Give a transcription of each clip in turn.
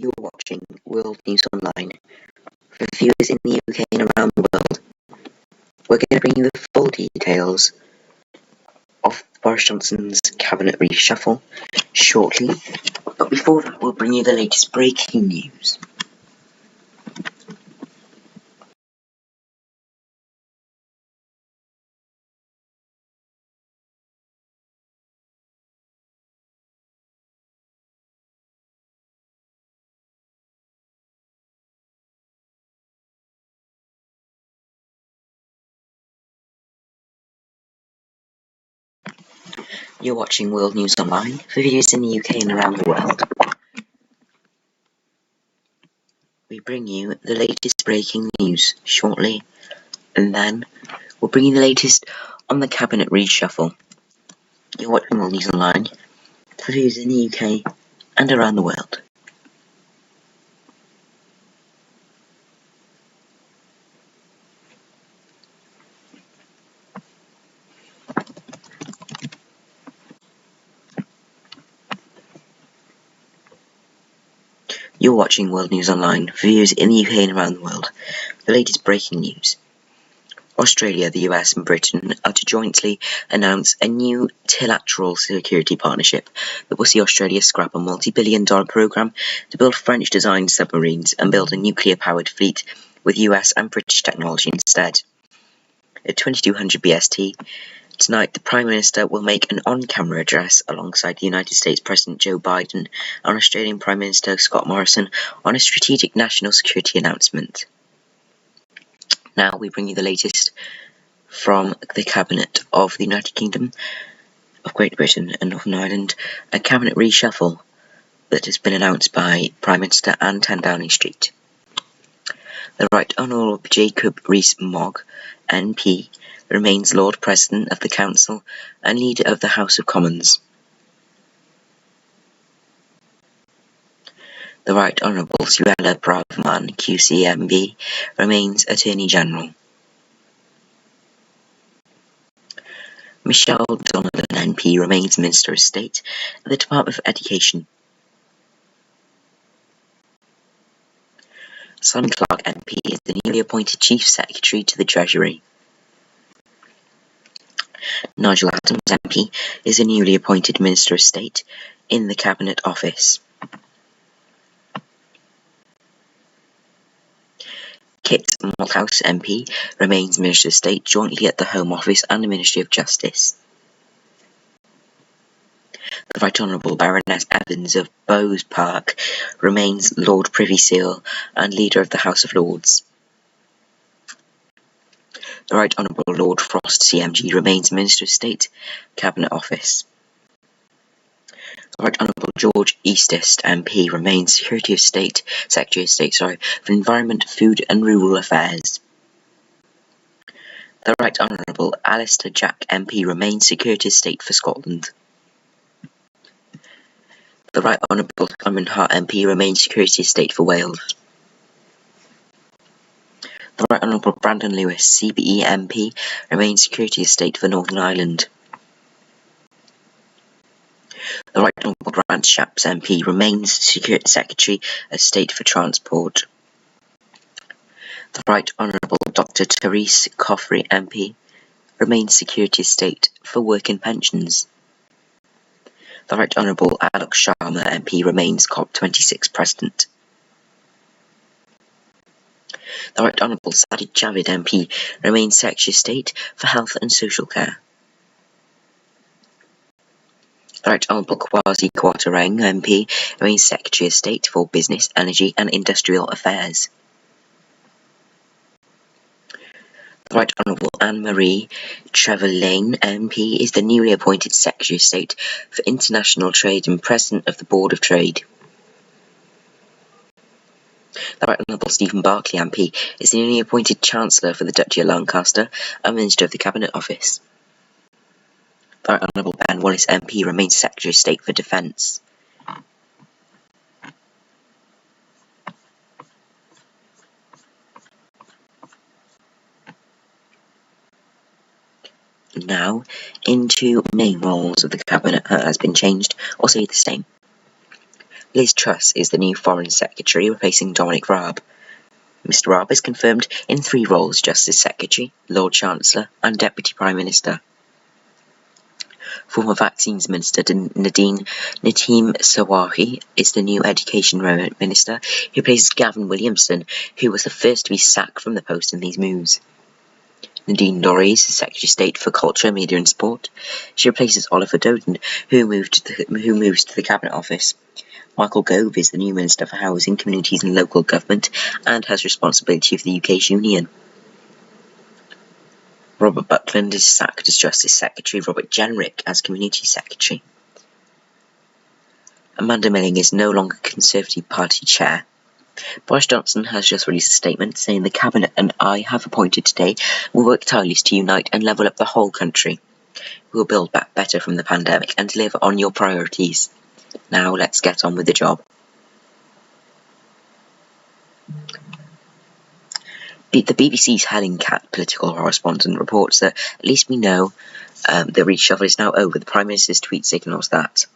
You're watching World News Online. For viewers in the UK and around the world, we're going to bring you the full details of Boris Johnson's cabinet reshuffle shortly. But before that, we'll bring you the latest breaking news. You're watching World News Online. For viewers in the UK and around the world, we bring you the latest breaking news shortly, and then we'll bring you the latest on the cabinet reshuffle. You're watching World News Online. For viewers in the UK and around the world. You're watching World News Online. For viewers in the UK and around the world, the latest breaking news. Australia, the US and Britain are to jointly announce a new trilateral security partnership that will see Australia scrap a multi-billion-dollar program to build French-designed submarines and build a nuclear-powered fleet with US and British technology instead. At 2200 BST, tonight the Prime Minister will make an on-camera address alongside the United States President Joe Biden and Australian Prime Minister Scott Morrison on a strategic national security announcement. Now we bring you the latest from the Cabinet of the United Kingdom, of Great Britain and Northern Ireland, a cabinet reshuffle that has been announced by Prime Minister Anne 10 Downing Street. The Right Honourable Jacob Rees-Mogg, MP, remains Lord President of the Council and Leader of the House of Commons. The Right Honourable Suella Braverman, QCMB, remains Attorney General. Michelle Donovan, MP, remains Minister of State at the Department for Education. Simon Clarke, MP, is the newly appointed Chief Secretary to the Treasury. Nigel Adams, MP, is the newly appointed Minister of State in the Cabinet Office. Kit Malthouse, MP, remains Minister of State jointly at the Home Office and the Ministry of Justice. The Right Honourable Baroness Evans of Bowes Park remains Lord Privy Seal and Leader of the House of Lords. The Right Honourable Lord Frost, CMG, remains Minister of State, Cabinet Office. The Right Honourable George Eastist, MP, remains Secretary of State for Environment, Food and Rural Affairs. The Right Honourable Alistair Jack, MP, remains Secretary of State for Scotland. The Right Honourable Simon Hart, MP, remains Secretary of State for Wales. The Right Honourable Brandon Lewis, CBE MP, remains Secretary of State for Northern Ireland. The Right Honourable Grant Shapps, MP, remains Secretary of State for Transport. The Right Honourable Dr. Therese Coffey, MP, remains Secretary of State for Work and Pensions. The Right Honourable Alok Sharma, MP, remains COP26 President. The Right Honourable Sajid Javid, MP, remains Secretary of State for Health and Social Care. The Right Honourable Kwasi Kwarteng, MP, remains Secretary of State for Business, Energy and Industrial Affairs. The Right Honourable Anne-Marie Trevelyan, MP, is the newly appointed Secretary of State for International Trade and President of the Board of Trade. The Right Honourable Stephen Barclay, MP, is the newly appointed Chancellor for the Duchy of Lancaster and Minister of the Cabinet Office. The Right Honourable Ben Wallace, MP, remains Secretary of State for Defence. Now, into main roles of the Cabinet has been changed or stayed the same. Liz Truss is the new Foreign Secretary, replacing Dominic Raab. Mr. Raab is confirmed in 3 roles: Justice Secretary, Lord Chancellor and Deputy Prime Minister. Former Vaccines Minister Nadine Sawari is the new Education Minister, who replaces Gavin Williamson, who was the first to be sacked from the post in these moves. Nadine Dorries is Secretary of State for Culture, Media and Sport. She replaces Oliver Dowden, who moves to the Cabinet Office. Michael Gove is the new Minister for Housing, Communities and Local Government and has responsibility for the UK's union. Robert Buckland is sacked as Justice Secretary, Robert Jenrick as Community Secretary. Amanda Milling is no longer Conservative Party Chair. Boris Johnson has just released a statement saying the Cabinet and I have appointed today will work tirelessly to unite and level up the whole country. We will build back better from the pandemic and deliver on your priorities. Now let's get on with the job. The BBC's Helen Catt, political correspondent, reports that at least we know the reshuffle is now over. The Prime Minister's tweet signals that.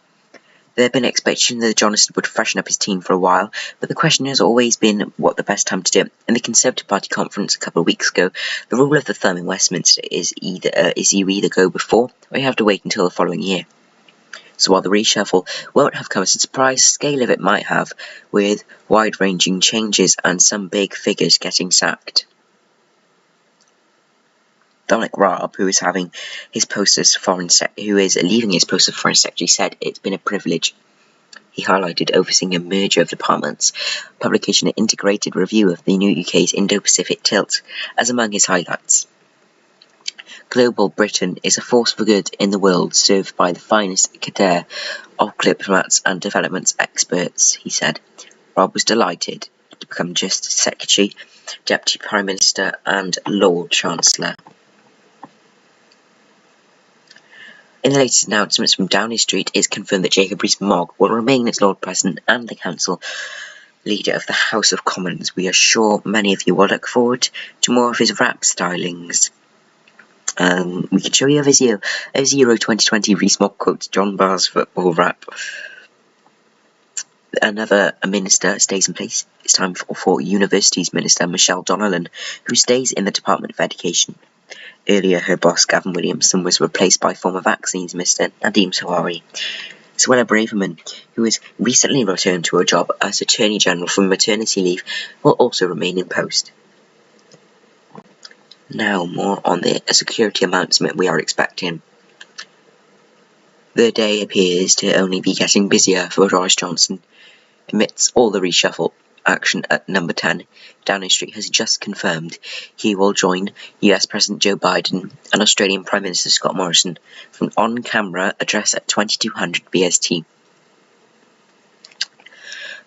There had been expectation that Johnson would freshen up his team for a while, but the question has always been what the best time to do it. In the Conservative Party conference a couple of weeks ago, the rule of the thumb in Westminster is you either go before or you have to wait until the following year. So while the reshuffle won't have come as a surprise, the scale of it might have, with wide-ranging changes and some big figures getting sacked. Dominic Raab, who is leaving his post as Foreign Secretary, said it's been a privilege. He highlighted overseeing a merger of departments, publication an integrated review of the new UK's Indo-Pacific tilt, as among his highlights. Global Britain is a force for good in the world, served by the finest cadre of diplomats and development experts, he said. Raab was delighted to become Justice Secretary, Deputy Prime Minister and Lord Chancellor. In the latest announcements from Downing Street, it is confirmed that Jacob Rees-Mogg will remain as Lord President and the Council Leader of the House of Commons. We are sure many of you will look forward to more of his rap stylings. We can show you of his Euro 2020 Rees-Mogg quotes John Barr's football rap. Another minister stays in place. It's time for Universities Minister Michelle Donnellan, who stays in the Department of Education. Earlier, her boss Gavin Williamson was replaced by former Vaccines Minister Nadine Sawari. Suella Braverman, who has recently returned to her job as Attorney General from maternity leave, will also remain in post. Now, more on the security announcement we are expecting. The day appears to only be getting busier for Boris Johnson. Amidst all the reshuffle action at number 10, Downing Street has just confirmed he will join US President Joe Biden and Australian Prime Minister Scott Morrison for an on-camera address at 2200 BST.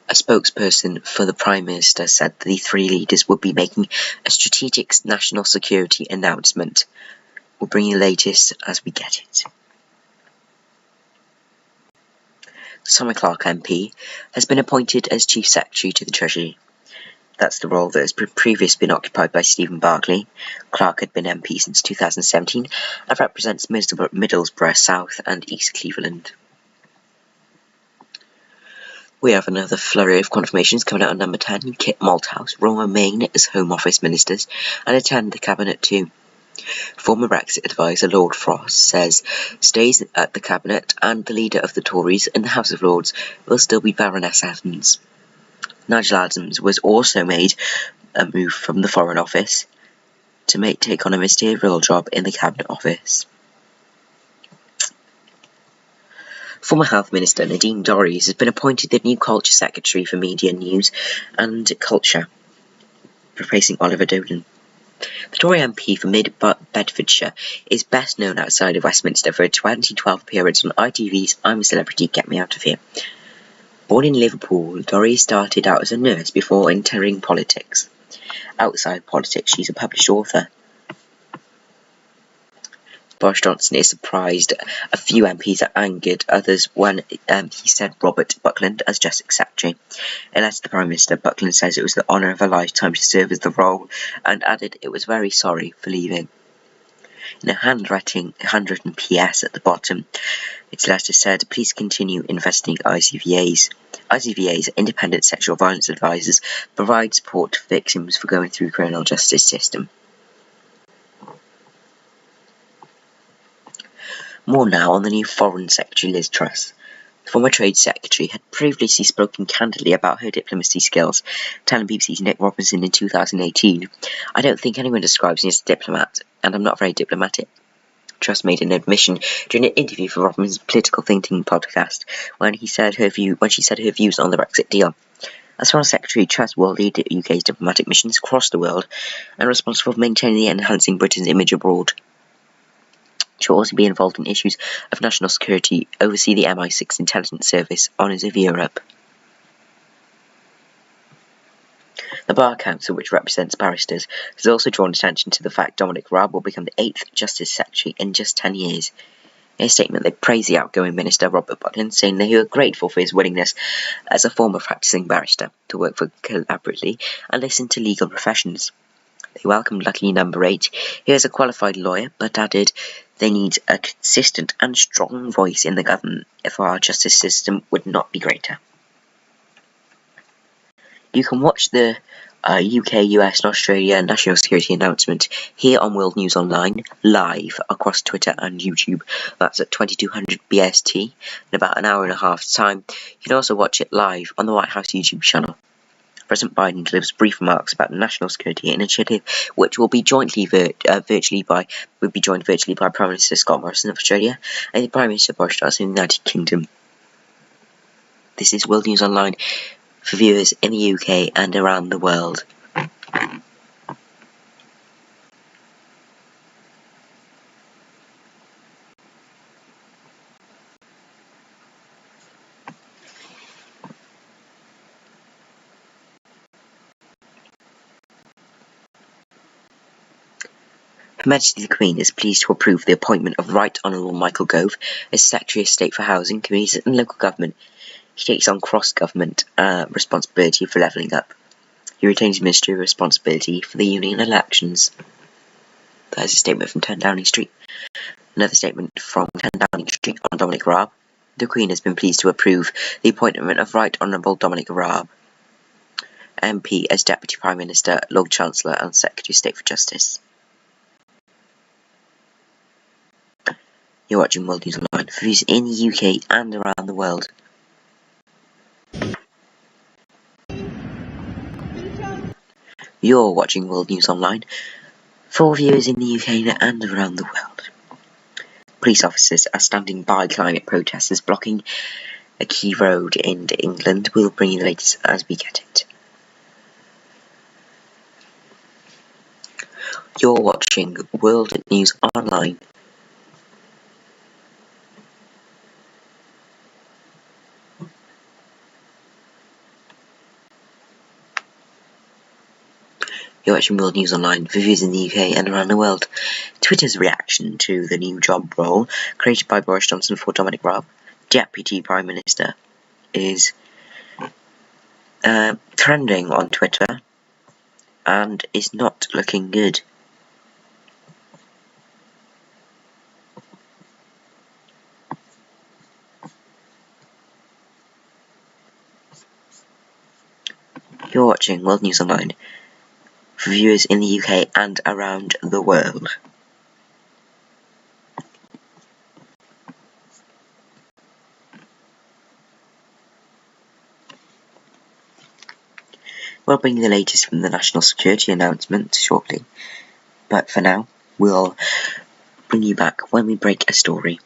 A spokesperson for the Prime Minister said the 3 leaders would be making a strategic national security announcement. We'll bring you the latest as we get it. Summer Clarke MP has been appointed as Chief Secretary to the Treasury. That's the role that has previously been occupied by Stephen Barclay. Clarke had been MP since 2017 and represents Middlesbrough South and East Cleveland. We have another flurry of confirmations coming out on number 10. Kit Malthouse will remain as Home Office ministers and attend the Cabinet too. Former Brexit advisor Lord Frost says stays at the Cabinet and the leader of the Tories in the House of Lords will still be Baroness Evans. Nigel Adams was also made a move from the Foreign Office to take on a ministerial job in the Cabinet Office. Former Health Minister Nadine Dorries has been appointed the new Culture Secretary for Media, News and Culture, replacing Oliver Dowden. The Tory MP for Mid-Bedfordshire is best known outside of Westminster for a 2012 appearance on ITV's I'm a Celebrity, Get Me Out of Here. Born in Liverpool, Dorries started out as a nurse before entering politics. Outside politics, she's a published author. Boris Johnson is surprised a few MPs are angered, others when he said Robert Buckland as Justice Secretary. In a letter to the Prime Minister, Buckland says it was the honour of a lifetime to serve as the role and added it was very sorry for leaving. In a handwritten PS at the bottom, its letter said, please continue investing ICVAs. ICVA's independent sexual violence advisors provide support to victims for going through the criminal justice system. More now on the new Foreign Secretary Liz Truss. The former Trade Secretary had previously spoken candidly about her diplomacy skills, telling BBC's Nick Robinson in 2018, "I don't think anyone describes me as a diplomat, and I'm not very diplomatic." Truss made an admission during an interview for Robinson's Political Thinking podcast when she said her views on the Brexit deal. As Foreign Secretary, Truss will lead the UK's diplomatic missions across the world and responsible for maintaining and enhancing Britain's image abroad. She will also be involved in issues of national security, oversee the MI6 intelligence service, honours of Europe. The Bar Council, which represents barristers, has also drawn attention to the fact Dominic Raab will become the 8th Justice Secretary in just 10 years. In a statement, they praised the outgoing Minister Robert Buckland, saying they were grateful for his willingness as a former practising barrister to work collaboratively and listen to legal professions. They welcomed Lucky Number 8, who is a qualified lawyer, but added they need a consistent and strong voice in the government if our justice system would not be greater. You can watch the UK, US and Australia national security announcement here on World News Online, live across Twitter and YouTube. That's at 2200 BST in about an hour and a half's time. You can also watch it live on the White House YouTube channel. President Biden delivers brief remarks about the national security initiative, which will be joined virtually by Prime Minister Scott Morrison of Australia and Prime Minister Boris Johnson of the United Kingdom. This is World News Online for viewers in the UK and around the world. Her Majesty the Queen is pleased to approve the appointment of Right Honourable Michael Gove as Secretary of State for Housing, Communities and Local Government. He takes on cross-government responsibility for levelling up. He retains ministerial responsibility for the union elections. That is a statement from 10 Downing Street. Another statement from 10 Downing Street on Dominic Raab. The Queen has been pleased to approve the appointment of Right Honourable Dominic Raab, MP, as Deputy Prime Minister, Lord Chancellor and Secretary of State for Justice. You're watching World News Online for views in the UK and around the world. You're watching World News Online for viewers in the UK and around the world. Police officers are standing by climate protesters blocking a key road in England. We'll bring you the latest as we get it. You're watching World News Online. You're watching World News Online for views in the UK and around the world. Twitter's reaction to the new job role created by Boris Johnson for Dominic Raab, Deputy Prime Minister, is trending on Twitter and is not looking good. You're watching World News Online for viewers in the UK and around the world. We'll bring you the latest from the national security announcement shortly, but for now, we'll bring you back when we break a story.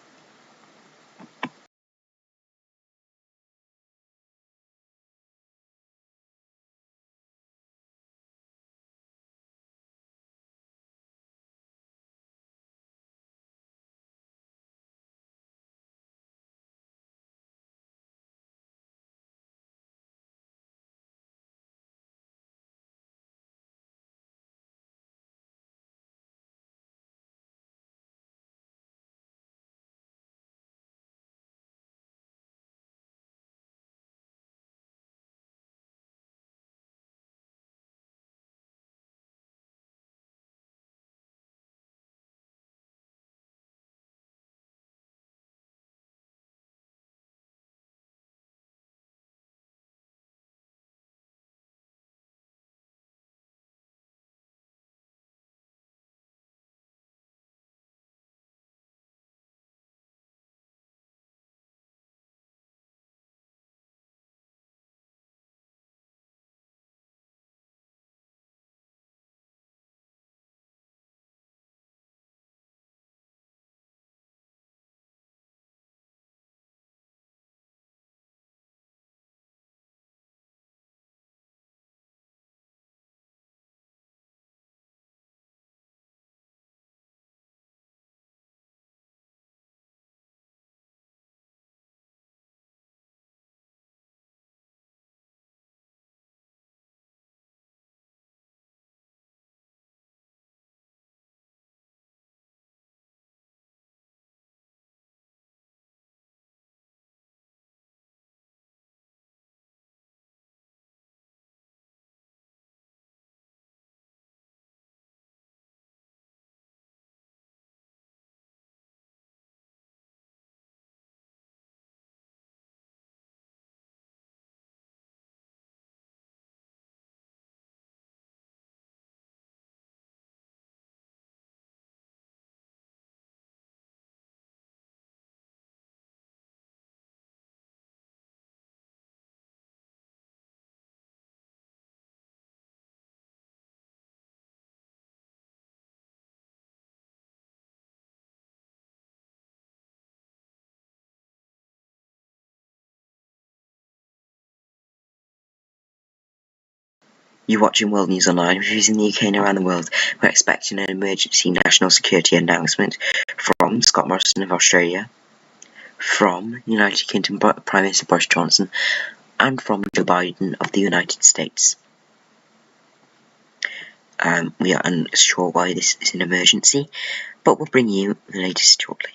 You're watching World News Online, reviews in the UK and around the world. We're expecting an emergency national security announcement from Scott Morrison of Australia, from United Kingdom Prime Minister Boris Johnson, and from Joe Biden of the United States. We are unsure why this is an emergency, but we'll bring you the latest shortly.